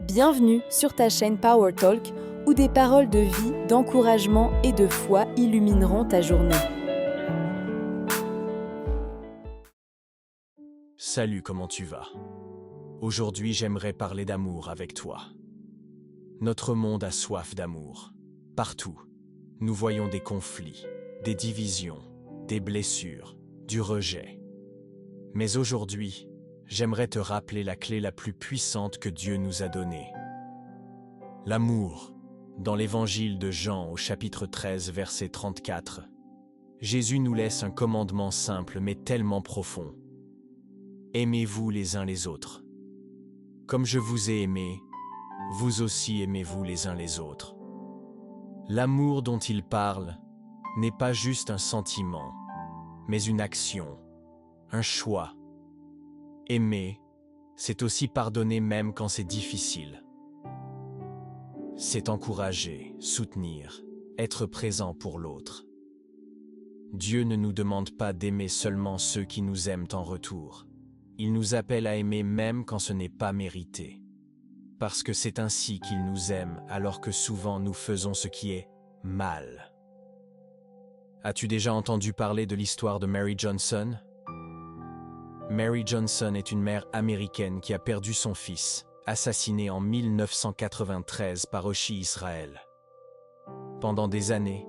Bienvenue sur ta chaîne Power Talk, où des paroles de vie, d'encouragement et de foi illumineront ta journée. Salut, comment tu vas? Aujourd'hui, j'aimerais parler d'amour avec toi. Notre monde a soif d'amour. Partout, nous voyons des conflits, des divisions, des blessures, du rejet. Mais aujourd'hui, j'aimerais te rappeler la clé la plus puissante que Dieu nous a donnée. L'amour. Dans l'évangile de Jean au chapitre 13, verset 34, Jésus nous laisse un commandement simple mais tellement profond. Aimez-vous les uns les autres. Comme je vous ai aimé, vous aussi aimez-vous les uns les autres. L'amour dont il parle n'est pas juste un sentiment, mais une action, un choix. Aimer, c'est aussi pardonner même quand c'est difficile. C'est encourager, soutenir, être présent pour l'autre. Dieu ne nous demande pas d'aimer seulement ceux qui nous aiment en retour. Il nous appelle à aimer même quand ce n'est pas mérité. Parce que c'est ainsi qu'il nous aime alors que souvent nous faisons ce qui est mal. As-tu déjà entendu parler de l'histoire de Mary Johnson? Mary Johnson est une mère américaine qui a perdu son fils, assassiné en 1993 par Oshi Israel. Pendant des années,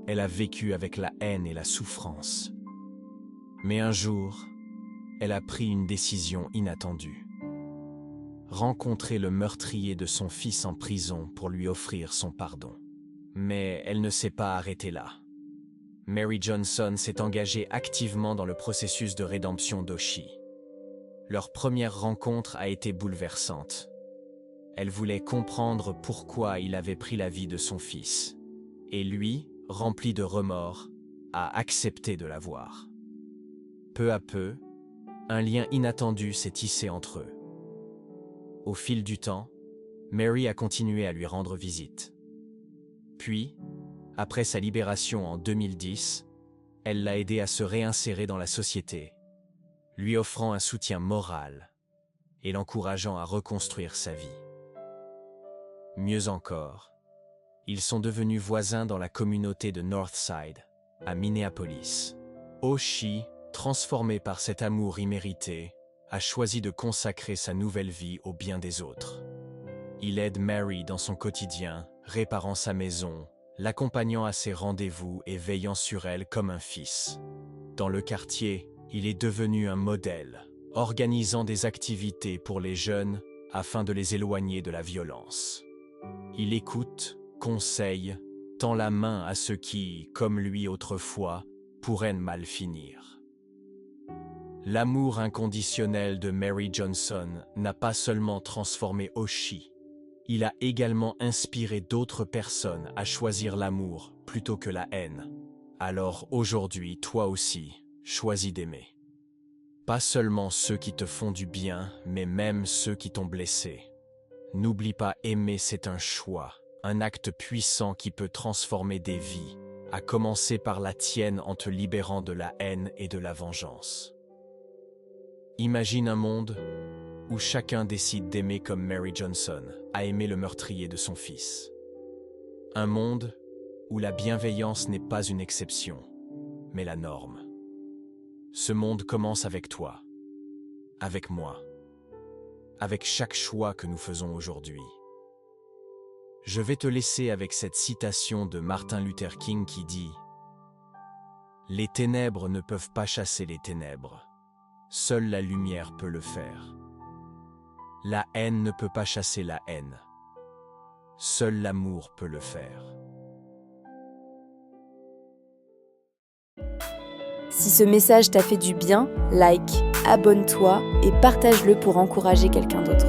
elle a vécu avec la haine et la souffrance. Mais un jour, elle a pris une décision inattendue. Rencontrer le meurtrier de son fils en prison pour lui offrir son pardon. Mais elle ne s'est pas arrêtée là. Mary Johnson s'est engagée activement dans le processus de rédemption d'Oshi. Leur première rencontre a été bouleversante. Elle voulait comprendre pourquoi il avait pris la vie de son fils. Et lui, rempli de remords, a accepté de la voir. Peu à peu, un lien inattendu s'est tissé entre eux. Au fil du temps, Mary a continué à lui rendre visite. Puis, après sa libération en 2010, elle l'a aidé à se réinsérer dans la société, lui offrant un soutien moral et l'encourageant à reconstruire sa vie. Mieux encore, ils sont devenus voisins dans la communauté de Northside, à Minneapolis. Oshi, transformé par cet amour immérité, a choisi de consacrer sa nouvelle vie au bien des autres. Il aide Mary dans son quotidien, réparant sa maison, l'accompagnant à ses rendez-vous et veillant sur elle comme un fils. Dans le quartier, il est devenu un modèle, organisant des activités pour les jeunes afin de les éloigner de la violence. Il écoute, conseille, tend la main à ceux qui, comme lui autrefois, pourraient mal finir. L'amour inconditionnel de Mary Johnson n'a pas seulement transformé Oshi, il a également inspiré d'autres personnes à choisir l'amour plutôt que la haine. Alors aujourd'hui, toi aussi, choisis d'aimer. Pas seulement ceux qui te font du bien, mais même ceux qui t'ont blessé. N'oublie pas, aimer, c'est un choix, un acte puissant qui peut transformer des vies, à commencer par la tienne en te libérant de la haine et de la vengeance. Imagine un monde où chacun décide d'aimer comme Mary Johnson a aimé le meurtrier de son fils. Un monde où la bienveillance n'est pas une exception, mais la norme. Ce monde commence avec toi, avec moi, avec chaque choix que nous faisons aujourd'hui. Je vais te laisser avec cette citation de Martin Luther King qui dit « Les ténèbres ne peuvent pas chasser les ténèbres. Seule la lumière peut le faire. La haine ne peut pas chasser la haine. Seul l'amour peut le faire. » Si ce message t'a fait du bien, like, abonne-toi et partage-le pour encourager quelqu'un d'autre.